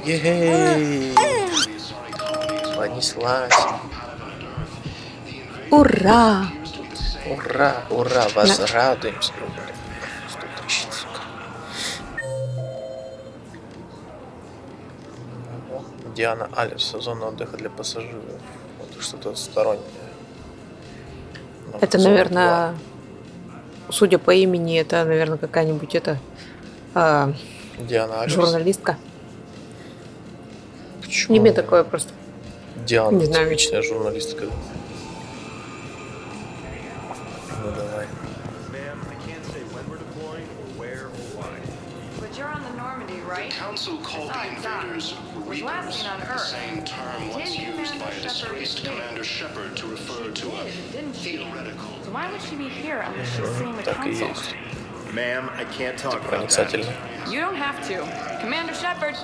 Ей! Понеслась. Ура! Ура, ура, возрадуемся. 100 тысяч, сука. Диана Алис, зона отдыха для пассажиров. Вот что-то стороннее. Это, Зона наверное, судя по имени, это, наверное, какая-нибудь Диана Алис. журналистка. Почему? Имя такое просто. Диана, Не знаю. типичная журналистка. Ну давай. But you're on the Normandy, right? Council called the invaders Was last Reapers, seen on the Earth. same term Did once used by a Commander Shepard disgraced escape? Commander Shepard to refer to a Didn't she? theoretical. So why would she be here unless she's seeing the Так и council? есть. Ma'am, I can't talk about that. Проницательно. You don't have to. Commander Shepard!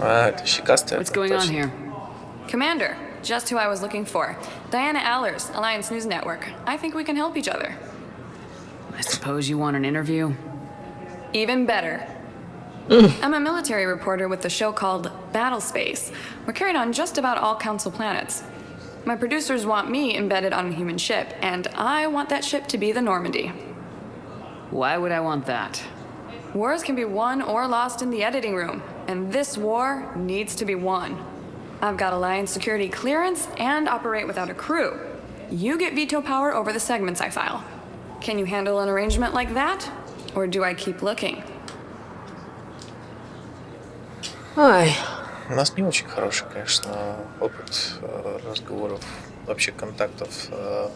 А, это щекастая. What's going on точно. here? Commander, just who I was looking for. Diana Allers, Alliance News Network. I think we can help each other. I suppose you want an interview? Even better. I'm a military reporter with the show called Battle Space. We're carried on just about all Council planets. My producers want me embedded on a human ship, and I want that ship to be the Normandy. Why would I want that? Wars can be won or lost in the editing room, and this war needs to be won. I've got Alliance security clearance and operate without a crew. You get veto power over the segments I file. Can you handle an arrangement like that? Or do I keep looking? Ой, У нас не очень хороший, конечно, опыт разговоров, вообще контактов с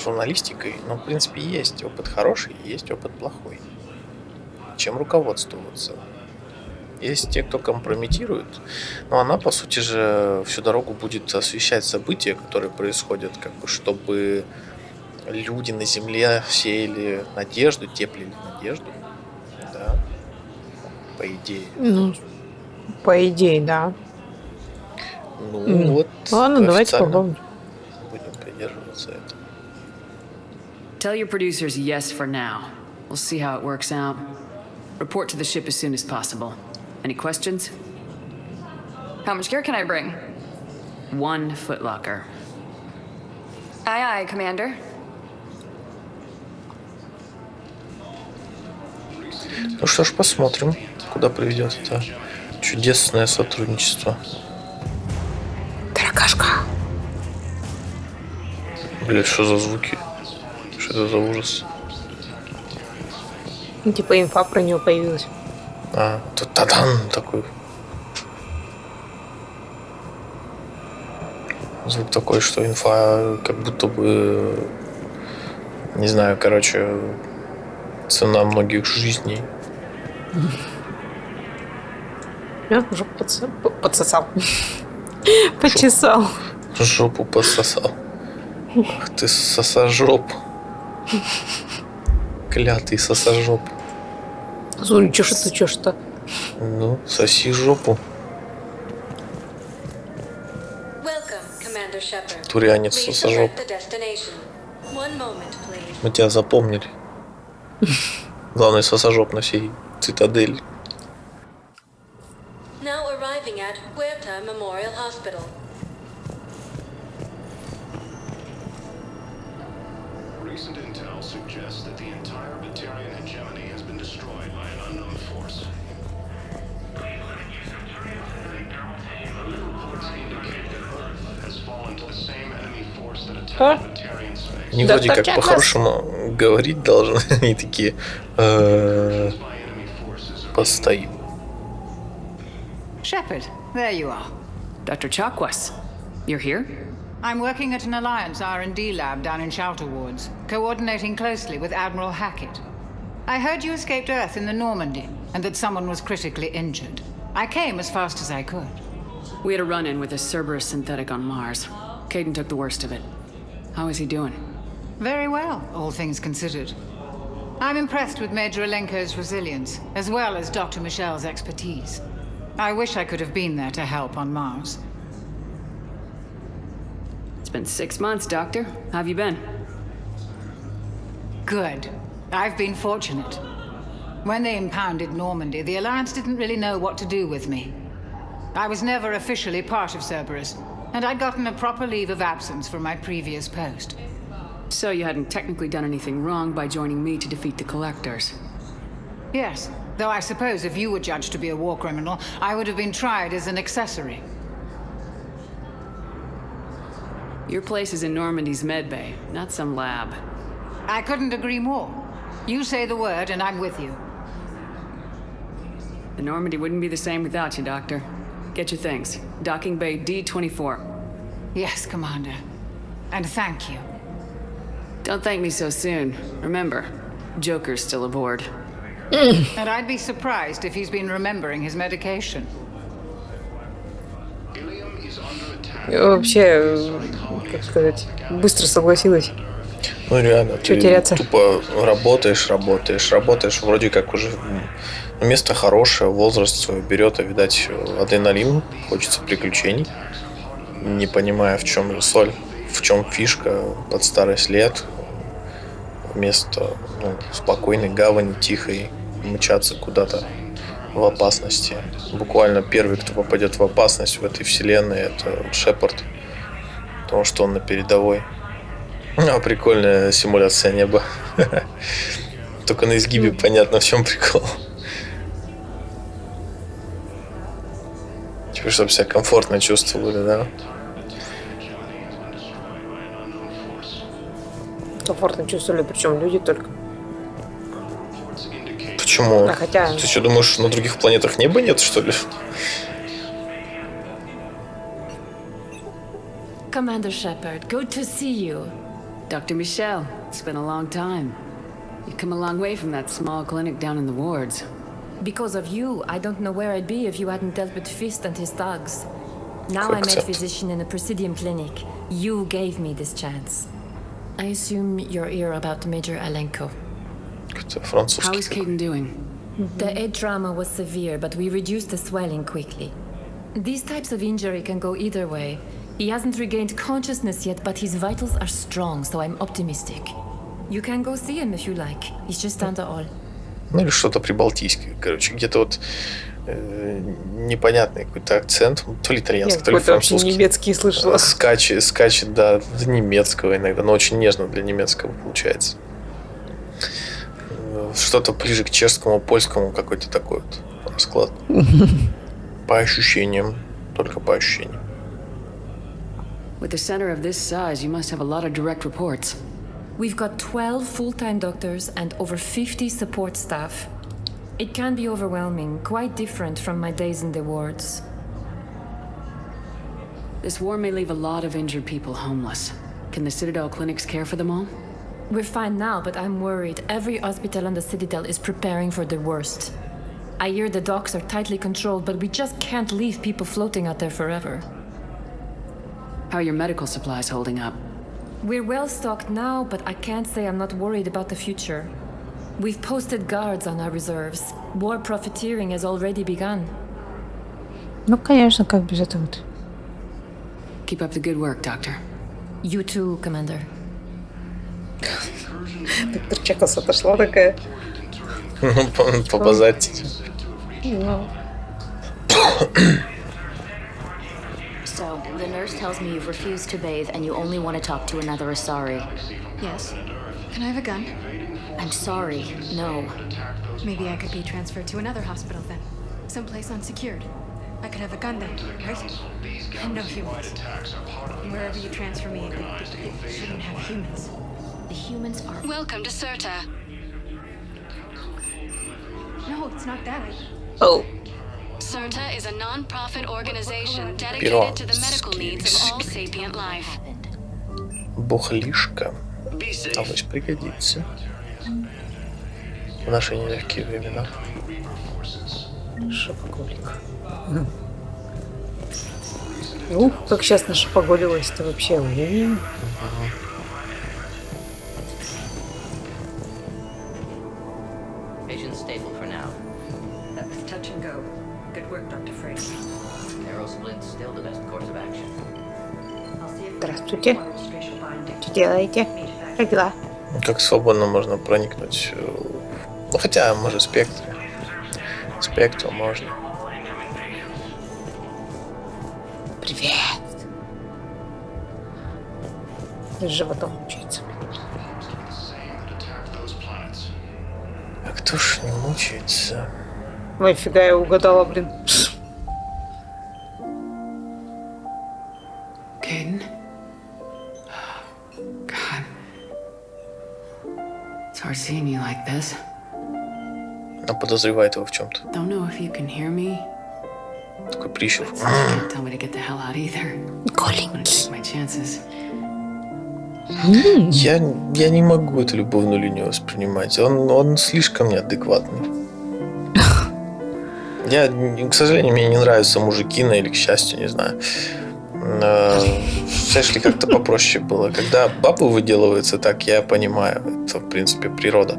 журналистикой. Но, в принципе, есть опыт хороший, есть опыт плохой. Чем руководствоваться? Есть те, кто компрометирует, но она, по сути же, всю дорогу будет освещать события, которые происходят, как бы, чтобы люди на земле сеяли надежду, теплили надежду, да, по идее. ну, по идее, да. Ну, вот Ладно, давайте официально попробуем. будем придерживаться этого. Tell your producers yes for now. We'll see how it works out. Report to the ship as soon as possible. Any questions? How much gear can I bring? 1 footlocker. Aye, aye, Commander. Ну что ж, посмотрим, куда приведет это чудесное сотрудничество. Таракашка. Блять, что за звуки? Что это за ужас? Ну, типа инфа про него появилась. А, тут тадан такой. Звук такой, что инфа как будто бы, не знаю, короче, цена многих жизней. Я уже подсосал. Почесал. Жопу пососал. Ах ты сосожоп. Клятый сосожоп. Слушай, чё что? Ну, соси жопу. Welcome, Commander Shepard. Турянец Please сосожоп. select the destination. One moment, please. Мы тебя запомнили. Главный сосожоп на всей цитадели. Now arriving at Huerta Memorial Hospital. Recent intel suggests that the entire Batarian hegemony has been destroyed by an unknown force. Early reports indicate that Earth has fallen to the same enemy force that attacked Batarian space. Они вроде как по-хорошему говорить должны. Они такие постоим. Shepard, there you are. Dr. Chakwas, you're here? I'm working at an Alliance R&D lab down in Shelter Wards, coordinating closely with Admiral Hackett. I heard you escaped Earth in the Normandy, and that someone was critically injured. I came as fast as I could. We had a run-in with a Cerberus synthetic on Mars. Caden took the worst of it. How is he doing? Very well, all things considered. I'm impressed with Major Alenko's resilience, as well as Dr. Michel's expertise. I wish I could have been there to help on Mars. It's been 6 months, Doctor. How have you been? Good. I've been fortunate. When they impounded Normandy, the Alliance didn't really know what to do with me. I was never officially part of Cerberus, and I'd gotten a proper leave of absence from my previous post. So you hadn't technically done anything wrong by joining me to defeat the Collectors. Yes, though I suppose if you were judged to be a war criminal, I would have been tried as an accessory. Your place is in Normandy's medbay, not some lab. I couldn't agree more. You say the word and I'm with you. The Normandy wouldn't be the same without you, Doctor. Get your things. Docking Bay D-24. Yes, Commander. And thank you. Don't thank me so soon. Remember, Joker's still aboard. And I'd be surprised if he's been remembering his medication. Вообще, как сказать, быстро согласилась. Ну реально, Чё ты теряться? тупо работаешь, вроде как уже место хорошее, возраст свой берет, а видать адреналин, хочется приключений. Не понимая, в чем же соль, в чем фишка, под старый след, вместо спокойной гавани, тихой, мчаться куда-то в опасности. Буквально первый, кто попадет в опасность в этой вселенной, это Шепард, потому что он на передовой. Прикольная симуляция неба. Только на изгибе понятно, в чем прикол. Типа, чтобы себя комфортно чувствовали, да? Комфортно чувствовали, причем люди только. Почему? А хотя... Ты что, думаешь, на других планетах неба нет, что ли? Commander Shepard, good to see you. Dr. Michel, it's been a long time. You've come a long way from that small clinic down in the wards. Because of you, I don't know where I'd be if you hadn't dealt with Fist and his thugs. Now I'm Accept. a physician in a Presidium clinic. You gave me this chance. I assume you're here about Major Alenko. Это How is французский. Caden doing? The head trauma was severe, but we reduced the swelling quickly. These types of injury can go either way. He hasn't regained consciousness yet, but his vitals are strong, so I'm optimistic. You can go see him if you like. He's just down the hall. Ну или что-то прибалтийское. Короче, где-то вот непонятный какой-то акцент. То ли Я итальянский, то ли какой-то вообще французский. немецкий слышала. Скачет, да, до немецкого иногда, но очень нежно для немецкого получается. Что-то ближе к чешскому, польскому, какой-то такой вот расклад. По ощущениям, только по ощущениям. With a center of this size, you must have a lot of direct reports. We've got 12 full-time doctors and over 50 support staff. It can be overwhelming, quite different from my days in the wards. This war may leave a lot of injured people homeless. Can the Citadel clinics care for them all? We're fine now, but I'm worried. Every hospital on the Citadel is preparing for the worst. I hear the docks are tightly controlled, but we just can't leave people floating out there forever. How are your medical supplies holding up? We're well stocked now, but I can't say I'm not worried about the future. We've posted guards on our reserves. War profiteering has already begun. Ну, конечно, как без этого-то. Keep up the good work, Doctor. You too, Commander. Доктор Чекас отошла такая. Побазать. So, the nurse tells me you've refused to bathe and you only want to talk to another Asari. Yes. Can I have a gun? I'm sorry, no. Maybe I could be transferred to another hospital then. Someplace unsecured. I could have a gun then, right? And no humans. Wherever you transfer me, it shouldn't have humans. The humans are... Welcome to CERTA. No, it's not that. Oh. CERTA is a non-profit organization dedicated to the medical needs of all sapient life. Бухлишка. Авось пригодится. В наши нелегкие времена. Шопоголик. Ух, как сейчас нашопоголилась-то вообще. Vision stable for now. That was touch and go. Good work, Dr. Frey. Narrow splits still the best course of action. Здравствуйте. Что делаете? Как дела? Как свободно можно проникнуть Ну хотя, может, спектр. Спектру можно. Привет. С животом мучается. А кто ж не мучается? Ой, фига, я угадала, блин. Caden? God. It's hard seeing you like this. Она подозревает его в чем-то. Don't know if you can hear me. Такой прищур. Can't tell me to get the hell out either. I'm gonna take my chances. Я не могу эту любовную линию воспринимать. Он слишком неадекватный. К сожалению, мне не нравятся мужики, или к счастью, не знаю. Знаешь ли, как-то попроще было. Когда бабы выделываются так, я понимаю. Это, в принципе, природа.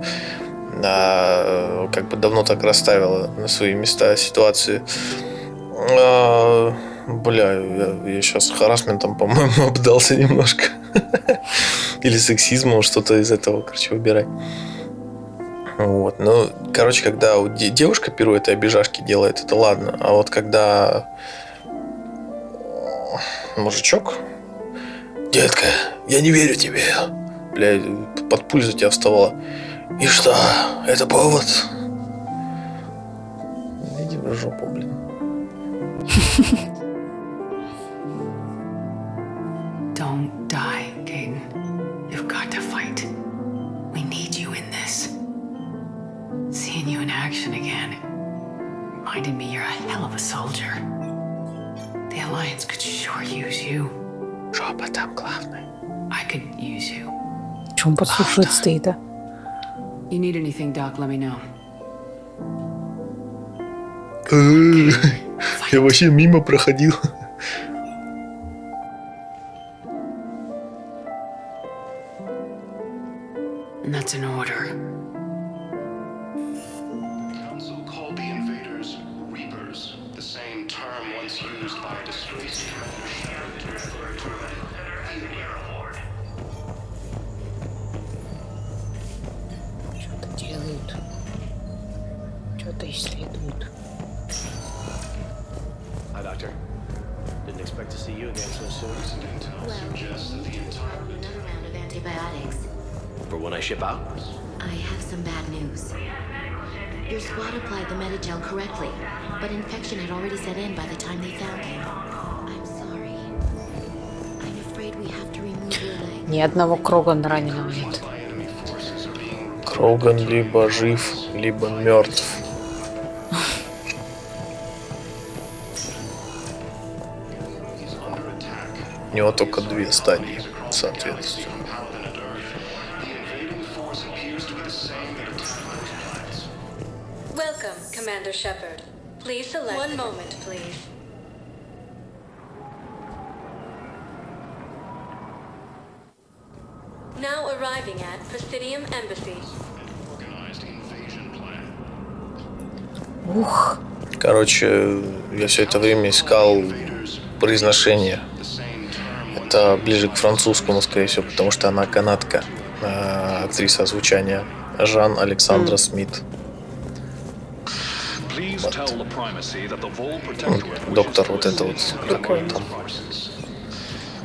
Как бы давно так расставила на свои места ситуации. Бля, я сейчас харассментом, по-моему, обдался немножко. Или сексизмом, что-то из этого, короче, выбирай. Вот. Ну, короче, когда девушка пирует и обижашки делает, это ладно. А вот когда мужичок: детка, я не верю тебе. Бля, под пуль за тебя вставала. И что? Это повод? Иди в жопу, блин. Don't die, Caden. You've got to fight. We need you in this. Seeing you in action again reminded me you're a hell of a soldier. The Alliance could sure use you. Жопа там главное. I could use you. Че он подслушивает стоит, а? You need anything, Doc, let me know. Я вообще мимо проходил. And that's an order. Council called the invaders Reapers, the same term once used by a disgraced Commander Shepard to refer to Что-то делают. Что-то исследуют. Hi, Doctor. Didn't expect to see you again so soon. Well, another round of antibiotics. For when I ship out? I have some bad news. Your squad applied the Medigel correctly, but infection had already set in by the time they found you. I'm sorry. I'm afraid we have to remove your leg. Ни одного Крогана раненого нет. Кроган либо жив, либо мертв. У него только две стадии, соответственно. Welcome, Commander Shepard. Please select. One moment, please. Now arriving at Presidium Embassy. Ух. Короче, я все это время искал произношение. Это ближе к французскому, скорее всего, потому что она канадка, актриса озвучания Жан Александра Смит. Вот. Доктор вот это вот, как его там?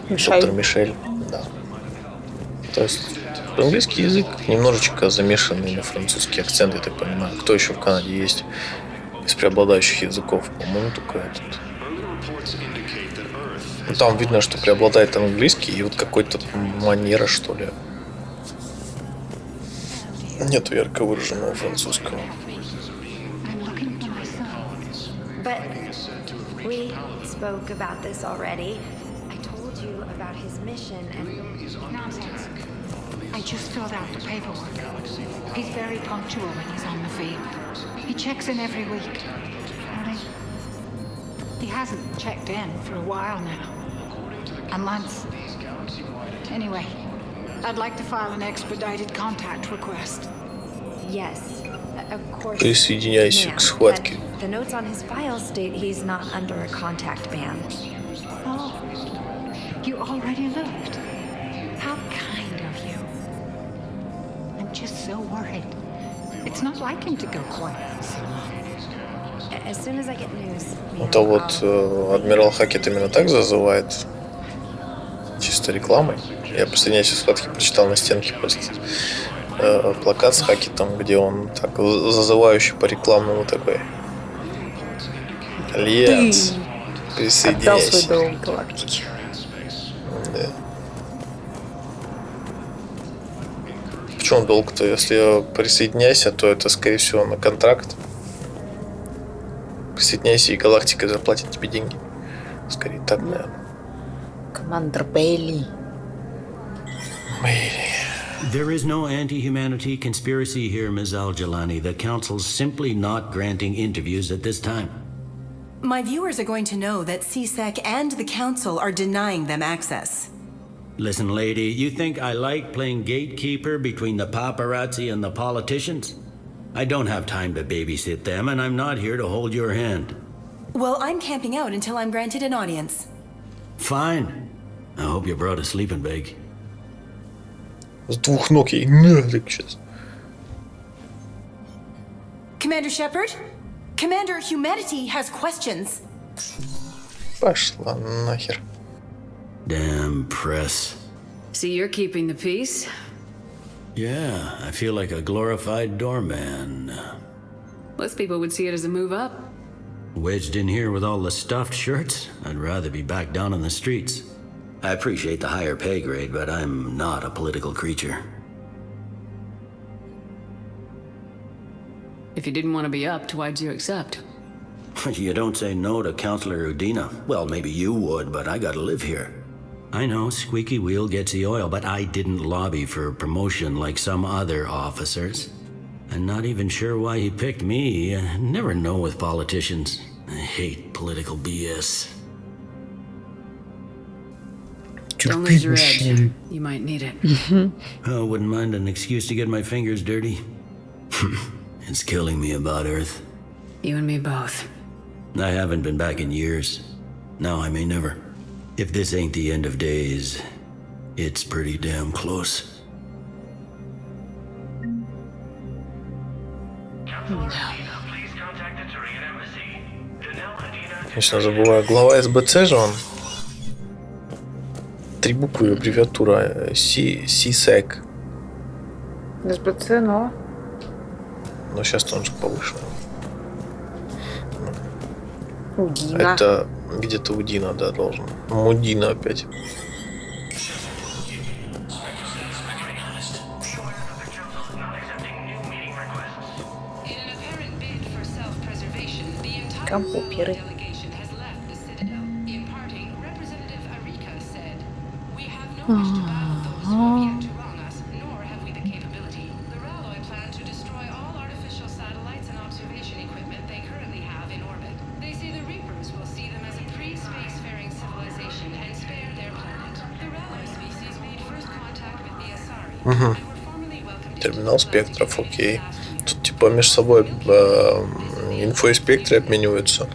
Доктор Мишель, да. То есть английский язык немножечко замешанный на французский акцент, я так понимаю. Кто еще в Канаде есть из преобладающих языков? По-моему, только этот. Ну, там видно, что преобладает английский и вот какой-то манера, что ли. Нету ярко выраженного французского. But we spoke about this already. I told you about his mission and... Nonsense. I just filled out the paperwork. He's very punctual when he's on the field. He checks in every week. He hasn't checked in for a while now. A month. Anyway, I'd like to file an expedited contact request. Yes, of course. Присоединяйся к схватке. The notes on his file state he's not under a contact ban. Oh, you already looked. How kind of you. I'm just so worried. It's not like him to go quiet so long. As soon as I get news. Это вот адмирал Хакет именно так зазывает. Чисто рекламой. Я присоединяюсь к схватке, прочитал на стенке просто плакат с Хакетом, где он так зазывающий по рекламному такой. Альянс. Присоединяйся. Отдал свой долг галактике. Да. Почему долг-то? Если присоединяйся, то это, скорее всего, на контракт. Присоединяйся, и галактика заплатит тебе деньги. Скорее так, наверное. Командор Бейли. There is no anti-humanity conspiracy here, Ms. Al-Jalani. The Council's simply not granting interviews at this time. My viewers are going to know that CSEC and the Council are denying them access. Listen, lady, you think I like playing gatekeeper between the paparazzi and the politicians? I don't have time to babysit them, and I'm not here to hold your hand. Well, I'm camping out until I'm granted an audience. Fine. I hope you brought a sleeping bag. С двух ног ей надо сейчас. Commander Shepard? Commander, humanity has questions. Пошла нахер. Damn press. See, you're keeping the peace? Yeah, I feel like a glorified doorman. Most people would see it as a move up. Wedged in here with all the stuffed shirts, I'd rather be back down on the streets. I appreciate the higher pay grade, but I'm not a political creature. If you didn't want to be upped, why'd you accept? You don't say no to Counselor Udina. Well, maybe you would, but I gotta live here. I know, squeaky wheel gets the oil, but I didn't lobby for promotion like some other officers. I'm not even sure why he picked me. I never know with politicians. I hate political BS. Don't lose your edge. You might need it. I wouldn't mind an excuse to get my fingers dirty. It's killing me about Earth. You and me both. I haven't been back in years. Now I may never. If this ain't the end of days, it's pretty damn close. Конечно, забываю. Глава СБЦ же он. 3 буквы, аббревиатура. CSEC. СБЦ, но... Но сейчас он же повышен. Удина. Это где-то Удина, да, должен. Мудина опять. Компьютеры. Угу. Терминал спектров, окей. Тут типа между собой инфо и спектры обмениваются.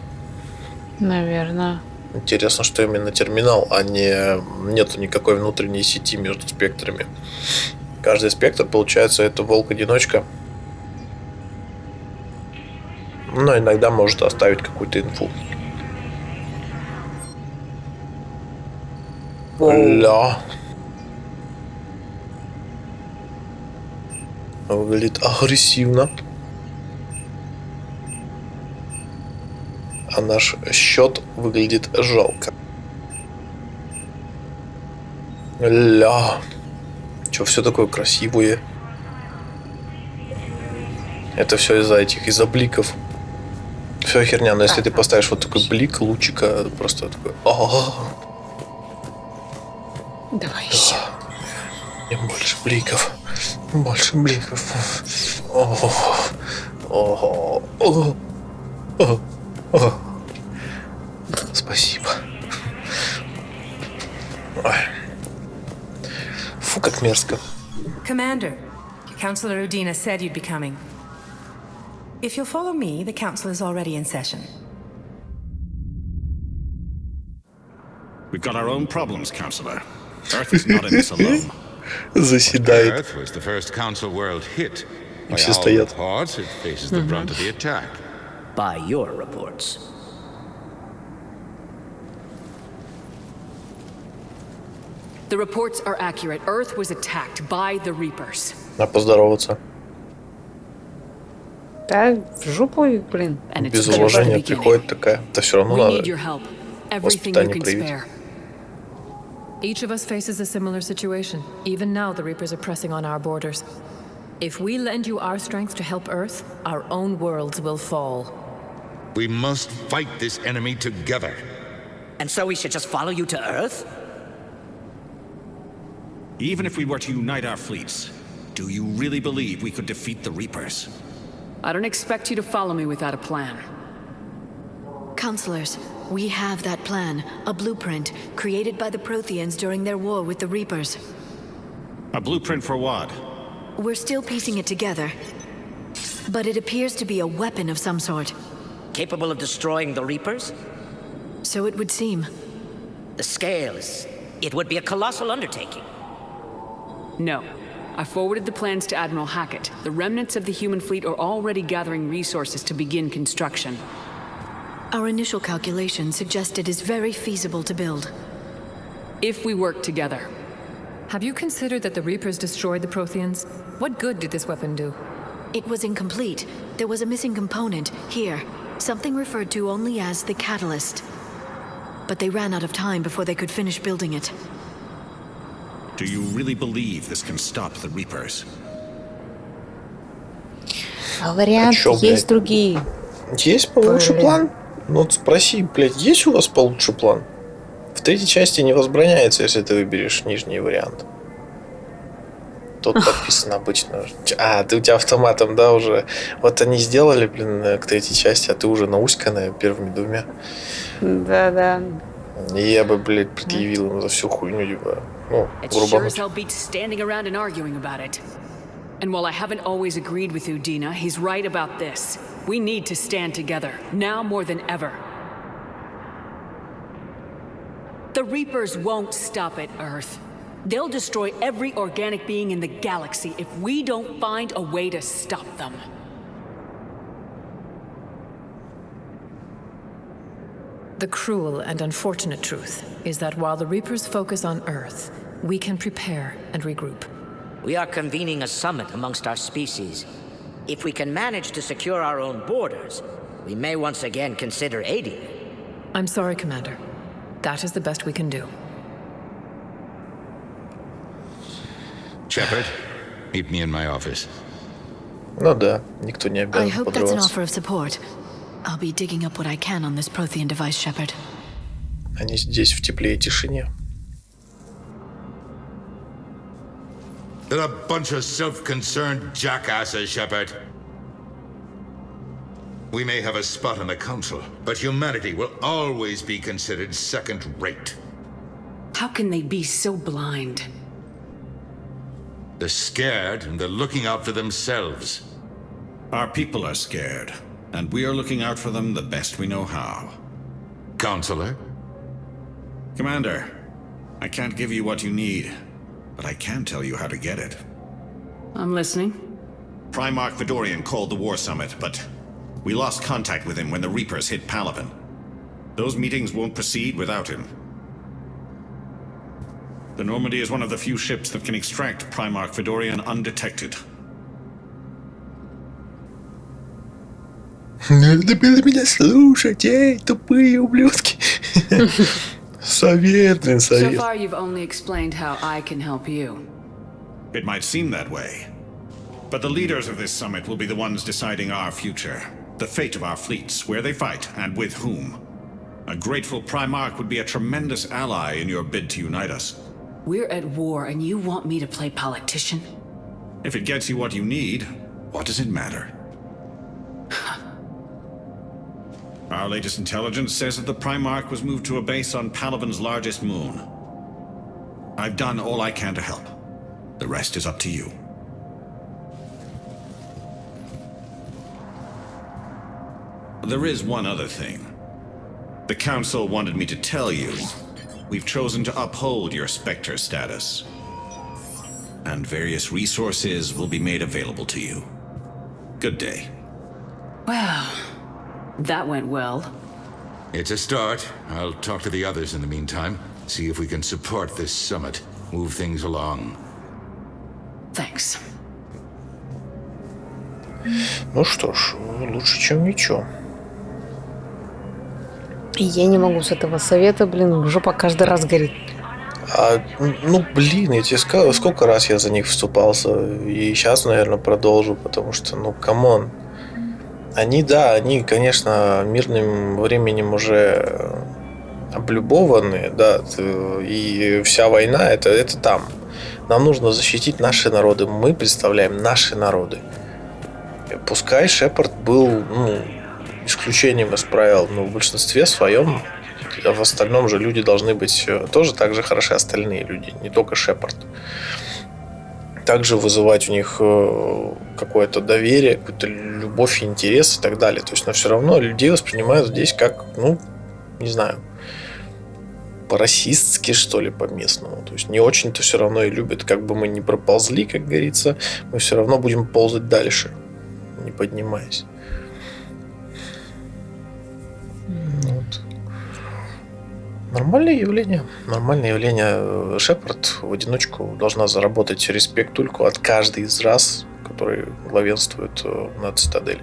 Наверное. Интересно, что именно терминал, а нету никакой внутренней сети между спектрами. Каждый спектр, получается, это волк-одиночка. Но иногда может оставить какую-то инфу. Ля. Выглядит агрессивно. А наш счет выглядит жалко. Ля. Че, все такое красивое. Это все из-за этих, из-за бликов. Все херня, но если ты поставишь вот такой блик лучика, просто такой. Давай еще. И больше бликов. Больше бликов. Спасибо. Ой. Фу, как мерзко. Commander, Counselor Udina said you'd be coming. If you'll follow me, the council is already in session. We've got our own problems, Counselor. Earth is not in this alone. Заседает. Earth was the first council world hit. И все стоят. Reports, it faces the brunt of the attack. By your reports. The reports are accurate. Earth was attacked by the Reapers. А поздороваться. Да, в жопу, блин. Без уважения приходит такая. Да все равно надо Everything you воспитание can проявить. spare. Each of us faces a similar situation. Even now, the Reapers are pressing on our borders. If we lend you our strength to help Earth, our own worlds will fall. We must fight this enemy together. And so we should just follow you to Earth? Even if we were to unite our fleets, do you really believe we could defeat the Reapers? I don't expect you to follow me without a plan. Counselors, we have that plan, a blueprint created by the Protheans during their war with the Reapers. A blueprint for what? We're still piecing it together, but it appears to be a weapon of some sort. Capable of destroying the Reapers? So it would seem. The scale is... It would be a colossal undertaking. No. I forwarded the plans to Admiral Hackett. The remnants of the human fleet are already gathering resources to begin construction. Our initial calculations suggest it is very feasible to build. If we work together. Have you considered that the Reapers destroyed the Protheans? What good did this weapon do? It was incomplete. There was a missing component, here. Something referred to only as the catalyst. But they ran out of time before they could finish building it. Do you really believe this can stop the Reapers? А варианты есть другие. Есть получше план? Ну вот спроси, блядь, есть у вас получше план? В третьей части не возбраняется, если ты выберешь нижний вариант. Тут подписано обычно. А, ты у тебя автоматом, да, уже. Вот они сделали, блин, к третьей части, а ты уже науськанная первыми двумя. Да. И я бы, блядь, предъявил им за всю хуйню, типа, ну, грубо говоря. And while I haven't always agreed with Udina, he's right about this. We need to stand together, now more than ever. The Reapers won't stop at Earth. They'll destroy every organic being in the galaxy if we don't find a way to stop them. The cruel and unfortunate truth is that while the Reapers focus on Earth, we can prepare and regroup. We are convening a summit amongst our species. If we can manage to secure our own borders, we may once again consider aiding. I'm sorry, Commander. That is the best we can do. Shepard, meet me in my office. Ну да, никто не обязан I hope that's an подрываться. offer of support. I'll be digging up what I can on this Prothean device, Shepard. Они здесь в тепле и тишине. They're a bunch of self-concerned jackasses, Shepard. We may have a spot on the council, but humanity will always be considered second-rate. How can they be so blind? They're scared and they're looking out for themselves. Our people are scared, and we are looking out for them the best we know how. Counselor? Commander, I can't give you what you need, but I can tell you how to get it. I'm listening. Primarch Vidorian called the War Summit, but we lost contact with him when the Reapers hit Palaven. Those meetings won't proceed without him. The Normandy is one of the few ships that can extract Primarch Vidorian undetected. Надо было меня слушать, эй, тупые ублюдки. Совет, блин, совет. So far you've only explained how I can help you. It might seem that way, but the leaders of this summit will be the ones deciding our future, the fate of our fleets, where they fight, and with whom. A grateful Primarch would be a tremendous ally in your bid to unite us. We're at war and you want me to play politician? If it gets you what you need, what does it matter? Our latest intelligence says that the Primarch was moved to a base on Palaven's largest moon. I've done all I can to help. The rest is up to you. There is one other thing. The Council wanted me to tell you, we've chosen to uphold your Spectre status. And various resources will be made available to you. Good day. Well, that went well. It's a start. I'll talk to the others in the meantime. See if we can support this summit. Move things along. Thanks. Ну что ж, лучше, чем ничего. Я не могу с этого совета, блин, жопа каждый раз горит. Ну, блин, я тебе сказал, сколько раз я за них вступался. И сейчас, наверное, продолжу, потому что, ну, камон. Они, конечно, мирным временем уже облюбованы, да, и вся война это там. Нам нужно защитить наши народы. Мы представляем наши народы. Пускай Шепард был, исключением из правил, но в большинстве своем, а в остальном же люди должны быть тоже так же хороши остальные люди, не только Шепард. Также вызывать у них какое-то доверие, какую-то любовь, интерес и так далее. То есть, но все равно людей воспринимают здесь как, не знаю, по-расистски, что ли, по-местному. То есть не очень-то все равно и любят. Как бы мы ни проползли, как говорится, мы все равно будем ползать дальше, не поднимаясь. Вот. Нормальное явление. Шепард в одиночку должна заработать респект-ульку от каждой из рас, которые главенствуют на Цитадели.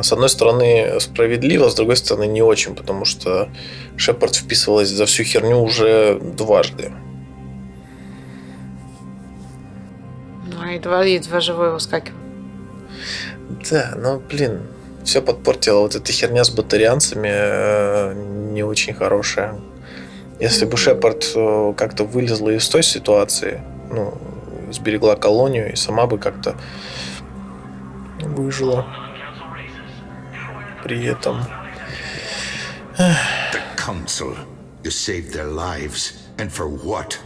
С одной стороны справедливо, с другой стороны не очень, потому что Шепард вписывалась за всю херню уже дважды. Едва живой выскакивал. Да, все подпортила вот эта херня с батарианцами, не очень хорошая. Если бы Шепард как-то вылезла из той ситуации, сберегла колонию и сама бы как-то выжила при этом. The Council. You saved their lives. And for what?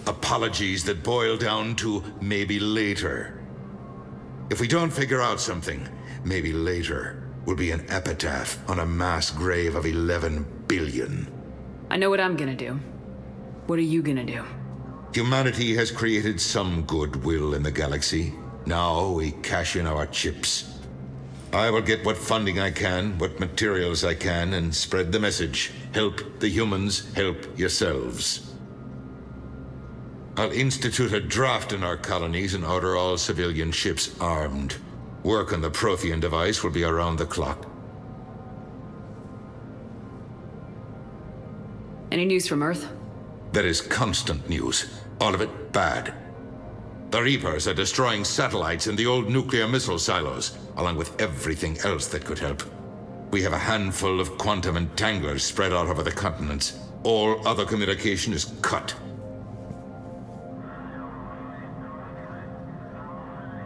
Apologies that boil down to maybe later. If we don't figure out something, maybe later will be an epitaph on a mass grave of 11 billion. I know what I'm gonna do. What are you gonna do? Humanity has created some goodwill in the galaxy. Now we cash in our chips. I will get what funding I can, what materials I can, and spread the message. Help the humans, help yourselves. I'll institute a draft in our colonies and order all civilian ships armed. Work on the Prothean device will be around the clock. Any news from Earth? There is constant news. All of it bad. The Reapers are destroying satellites in the old nuclear missile silos, along with everything else that could help. We have a handful of quantum entanglers spread out over the continents. All other communication is cut.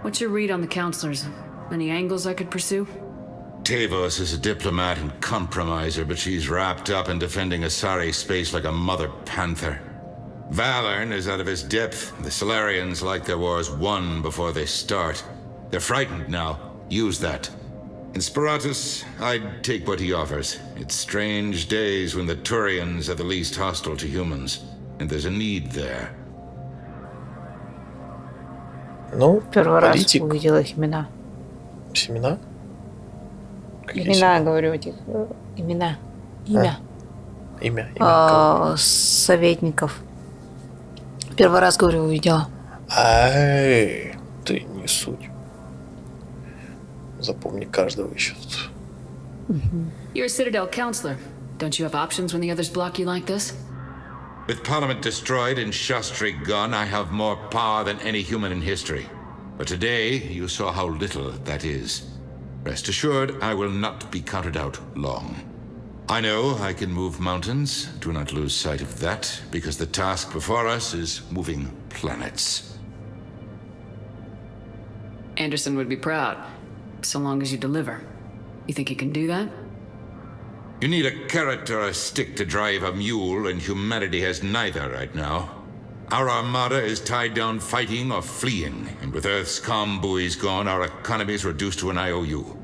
What's your read on the counselors? Any angles I could pursue? Tavos is a diplomat and compromiser, but she's wrapped up in defending Asari space like a mother panther. Valorn is out of his depth. The Solarians like their wars won before they start. They're frightened now. Use that. In Sparatus, I'd take what he offers. It's strange days when the Turians are the least hostile to humans, and there's a need there. Первый раз увидела их имена. Семена? Имена, говорю, этих. Имя. Советников. Первый раз, говорю, увидела. Ай, ты не суть. Запомни каждого еще тут. You're a Citadel counselor. Don't you have options when the others block you like this? With Parliament destroyed and Shastri gone, I have more power than any human in history. But today, you saw how little that is. Rest assured, I will not be counted out long. I know I can move mountains. Do not lose sight of that, because the task before us is moving planets. Anderson would be proud, so long as you deliver. You think you can do that? You need a carrot or a stick to drive a mule, and humanity has neither right now. Our armada is tied down fighting or fleeing, and with Earth's comm buoys gone, our economy is reduced to an IOU.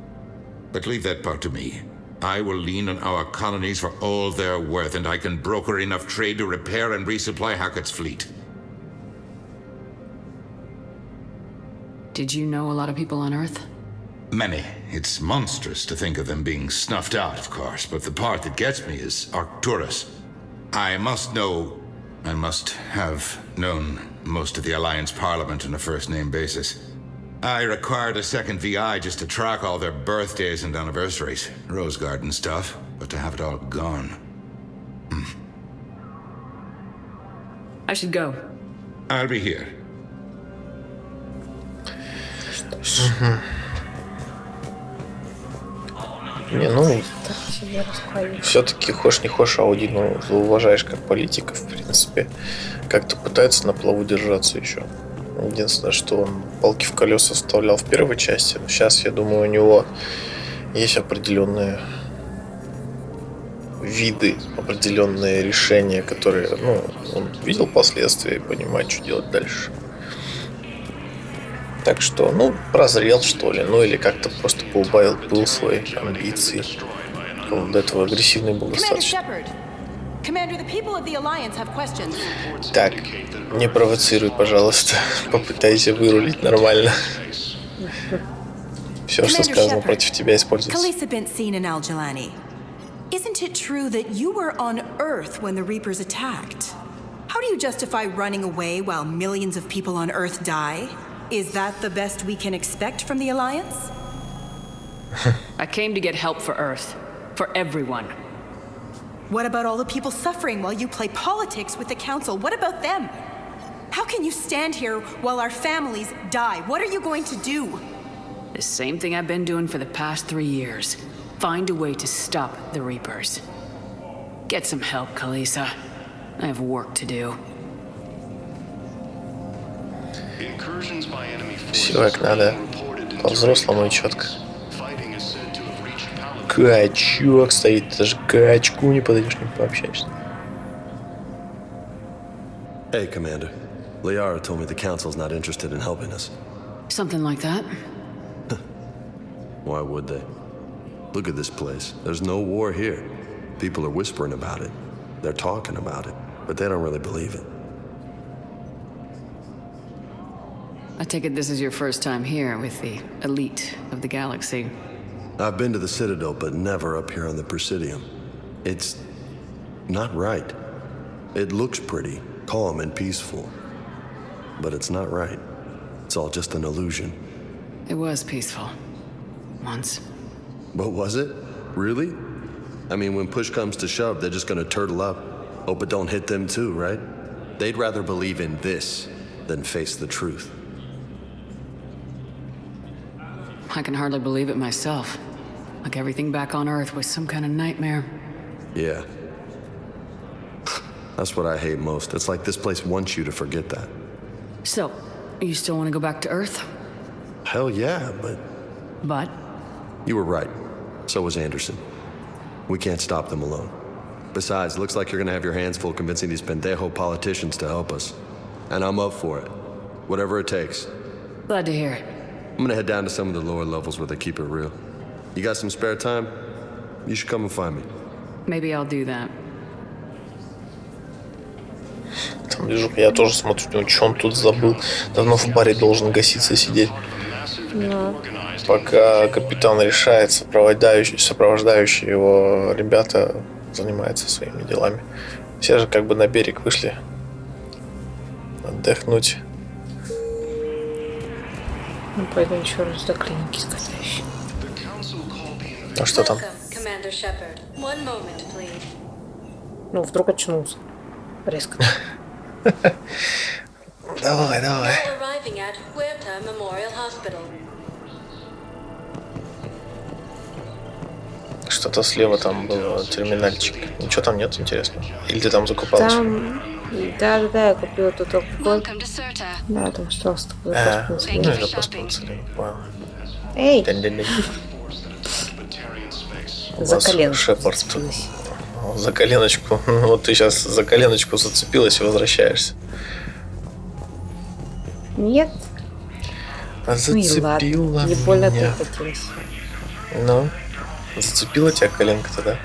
But leave that part to me. I will lean on our colonies for all they're worth, and I can broker enough trade to repair and resupply Hackett's fleet. Did you know a lot of people on Earth? Many. It's monstrous to think of them being snuffed out, of course, but the part that gets me is Arcturus. I must know, and must have known, most of the Alliance Parliament on a first-name basis. I required a second VI just to track all their birthdays and anniversaries. Rose garden stuff, but to have it all gone. I should go. I'll be here. Не, ну, все-таки хошь не хошь, Аудину уважаешь как политика, в принципе. Как-то пытается на плаву держаться еще. Единственное, что он палки в колеса вставлял в первой части. Но сейчас, я думаю, у него есть определенные виды, определенные решения, которые, ну, он видел последствия и понимает, что делать дальше. Так что, ну, прозрел, что ли, ну, или как-то просто поубавил пыл своей амбиции. Он до этого агрессивный был достаточно. Так, не провоцируй, пожалуйста. Попытайся вырулить нормально. Все, что сказано против тебя, используется. Isn't it true that you were on Earth when the Reapers attacked? How do you justify running away while millions of people on Earth die? Is that the best we can expect from the Alliance? I came to get help for Earth. For everyone. What about all the people suffering while you play politics with the Council? What about them? How can you stand here while our families die? What are you going to do? The same thing I've been doing for the past 3 years. Find a way to stop the Reapers. Get some help, Kalisa. I have work to do. Все как надо. По-взрослому и четко. Качок стоит, даже качку не подойдешь, не пообщаешься. Hey, Commander. Liara told me the Council's not interested in helping us. Something like that? Why would they? Look at this place. There's no war here. People are whispering about it. They're talking about it, but they don't really believe it. I take it this is your first time here with the elite of the galaxy. I've been to the Citadel, but never up here on the Presidium. It's not right. It looks pretty, calm and peaceful, but it's not right. It's all just an illusion. It was peaceful. Once. But was it? Really? I mean, when push comes to shove, they're just gonna turtle up. Hope it don't hit them too, right? They'd rather believe in this than face the truth. I can hardly believe it myself. Like everything back on Earth was some kind of nightmare. Yeah. That's what I hate most. It's like this place wants you to forget that. So, you still want to go back to Earth? Hell yeah, but... But? You were right. So was Anderson. We can't stop them alone. Besides, looks like you're gonna have your hands full convincing these pendejo politicians to help us. And I'm up for it. Whatever it takes. Glad to hear it. I'm gonna head down to some of the lower levels where they keep it real. You got some spare time? You should come and find me. Maybe I'll do that. Там лежу, я тоже смотрю, что он тут забыл. Давно в баре должен гаситься сидеть. Пока капитан решает, сопровождающие его ребята занимаются своими делами. Все же как бы на берег вышли отдохнуть. Ну, пойду еще раз до клиники скатаюсь. А что там? Ну, вдруг очнулся. Резко. Давай, давай. Что-то слева там было, терминальчик. Ничего там нет, интересно? Или ты там закупалась? Там... Да, я купила тут алкоголь. Да, там осталось такое. Ну, я поспонсорил, понял. Эй! За коленку Шепард. За коленочку. Вот ты сейчас за коленочку зацепилась и возвращаешься. Нет. Зацепила меня. Не больно ты хотелось. Ну, зацепила тебя коленка-то, да?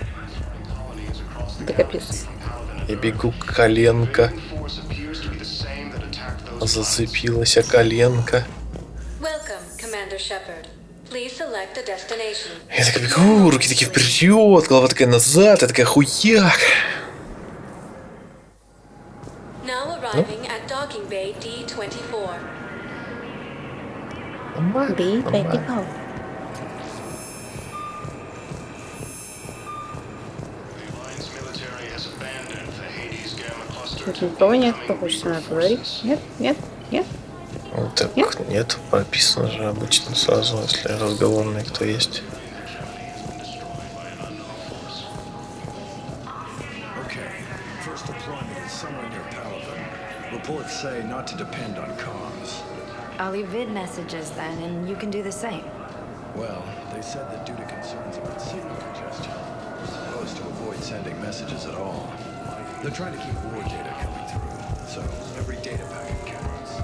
Да капец. И бегу коленка. Зацепилась коленка. Commander Shepard. Please select a destination. Я такая бегу, руки такие вперед, голова такая назад, я такая хуяк. Now arriving at docking bay D-24. B-24. Тут никого нет, кто хочет со мной поговорить. Нет, нет, нет. Ну, так нет, прописано же обычно сразу, если разговорный кто есть. Reports say not to depend on comms. I'll leave vid messages then, and you can do the same. Well, they said that due to concerns about signal congestion, we're supposed to avoid sending messages at all. They're trying to keep war data coming through, so every data packet counts.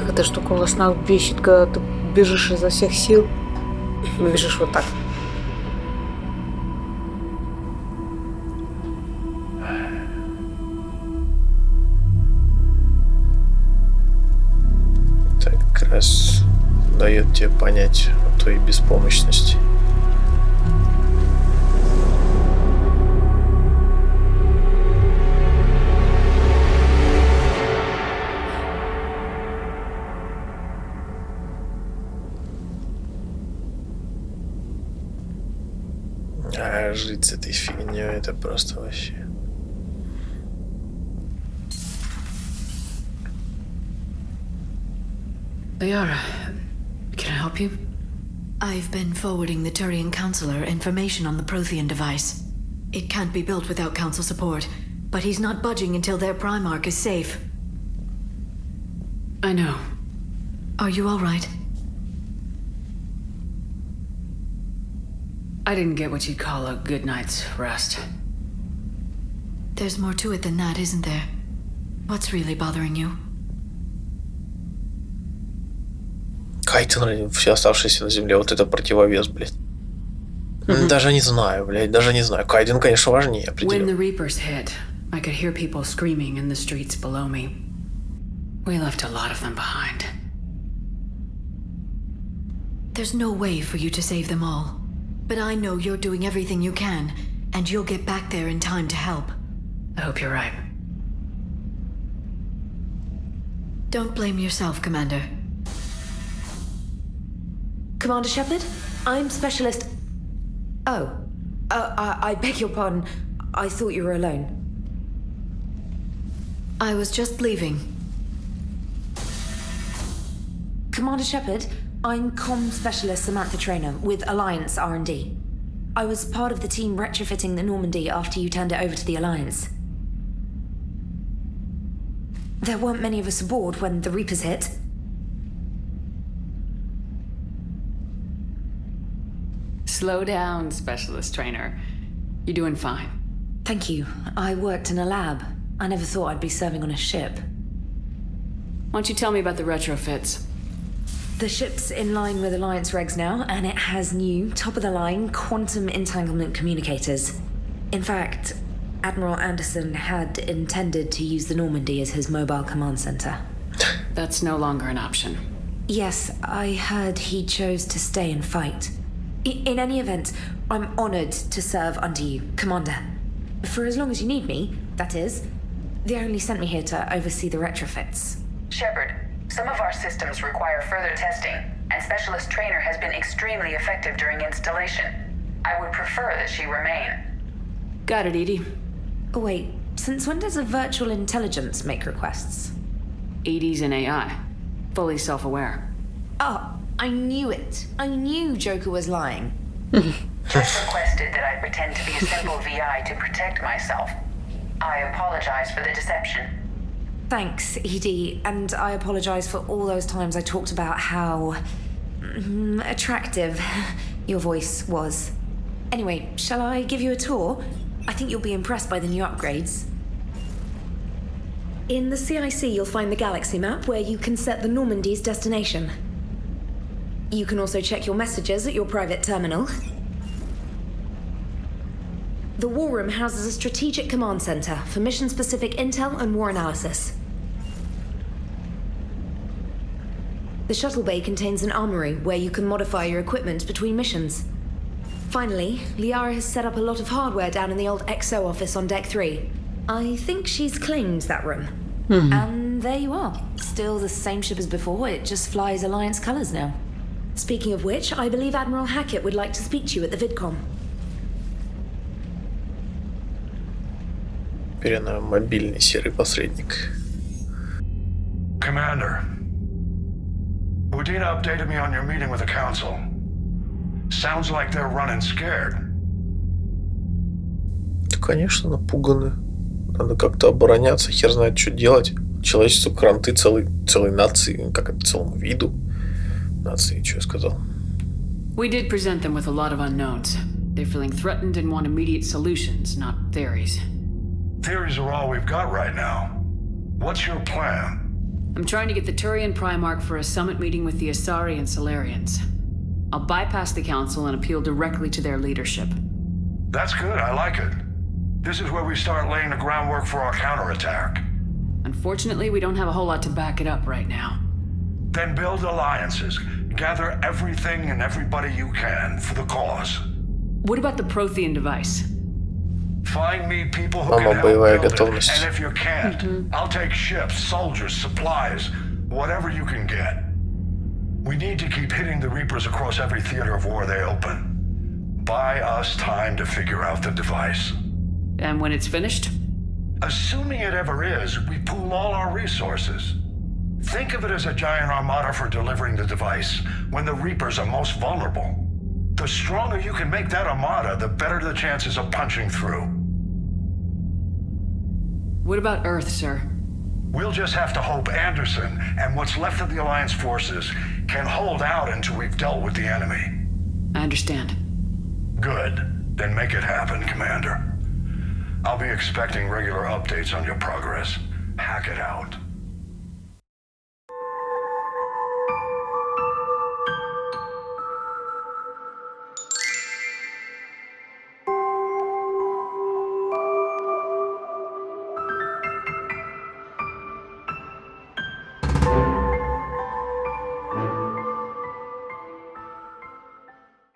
Эта штука во снах бесит, когда ты бежишь изо всех сил, бежишь вот так. Так как раз дает тебе понять о твоей беспомощности. А жить с этой фигней это просто вообще. Liara, can I help you? I've been forwarding the Turian Counselor information on the Prothean device. It can't be built without Council support, but he's not budging until their Primarch is safe. I know. Are you all right? I didn't get what you'd call a good night's rest. There's more to it than that, isn't there? What's really bothering you? Кайтон, все оставшиеся на земле, вот это противовес, блядь. Даже не знаю, блядь, даже не знаю. Кайден, конечно, важнее, определенно. When the Reapers hit, I could hear people screaming in the streets below me. We left a lot of them behind. There's no way for you to save them all. But I know you're doing everything you can, and you'll get back there in time to help. I hope you're right. Don't blame yourself, Commander. Commander Shepard, I'm Specialist... Oh. I beg your pardon. I thought you were alone. I was just leaving. Commander Shepard, I'm Comm Specialist Samantha Traynor with Alliance R&D. I was part of the team retrofitting the Normandy after you turned it over to the Alliance. There weren't many of us aboard when the Reapers hit. Slow down, Specialist Trainer. You're doing fine. Thank you. I worked in a lab. I never thought I'd be serving on a ship. Why don't you tell me about the retrofits? The ship's in line with Alliance regs now, and it has new, top-of-the-line quantum entanglement communicators. In fact, Admiral Anderson had intended to use the Normandy as his mobile command center. That's no longer an option. Yes, I heard he chose to stay and fight. In any event, I'm honored to serve under you, Commander. For as long as you need me, that is. They only sent me here to oversee the retrofits. Shepard, some of our systems require further testing, and Specialist Trainer has been extremely effective during installation. I would prefer that she remain. Got it, Edie. Oh, wait, since when does a virtual intelligence make requests? Edie's an AI. Fully self-aware. Oh, I knew it. I knew Joker was lying. Just requested that I pretend to be a simple VI to protect myself. I apologize for the deception. Thanks, Edie, and I apologize for all those times I talked about how attractive your voice was. Anyway, shall I give you a tour? I think you'll be impressed by the new upgrades. In the CIC, you'll find the galaxy map where you can set the Normandy's destination. You can also check your messages at your private terminal. The War Room houses a strategic command center for mission-specific intel and war analysis. The shuttle bay contains an armory where you can modify your equipment between missions. Finally, Liara has set up a lot of hardware down in the old XO office on Deck 3. I think she's claimed that room. And there you are. Still the same ship as before, it just flies Alliance colors now. Speaking of which, I believe Admiral Hackett would like to speak to you at the VidCom. Теперь она мобильный серый посредник. Commander, Udina updated me on your meeting with the Council. Sounds like they're running scared. Да, конечно, напуганы. Надо как-то обороняться, хер знает, что делать. Человечеству кранты целой нации, как это, целому виду. Нации, что я сказал. We did present them with a lot of unknowns. They're feeling threatened and want immediate solutions, not theories. Theories are all we've got right now. What's your plan? I'm trying to get the Turian Primarch for a summit meeting with the Asari and Solarians. I'll bypass the Council and appeal directly to their leadership. That's good, I like it. This is where we start laying the groundwork for our counterattack. Unfortunately, we don't have a whole lot to back it up right now. Then build alliances. Gather everything and everybody you can for the cause. What about the Prothean device? Find me people who can help build it, and if you can't, I'll take ships, soldiers, supplies, whatever you can get. We need to keep hitting the Reapers across every theater of war they open. Buy us time to figure out the device. And when it's finished? Assuming it ever is, we pool all our resources. Think of it as a giant armada for delivering the device when the Reapers are most vulnerable. The stronger you can make that armada, the better the chances of punching through. What about Earth, sir? We'll just have to hope Anderson and what's left of the Alliance forces can hold out until we've dealt with the enemy. I understand. Good. Then make it happen, Commander. I'll be expecting regular updates on your progress. Hack it out.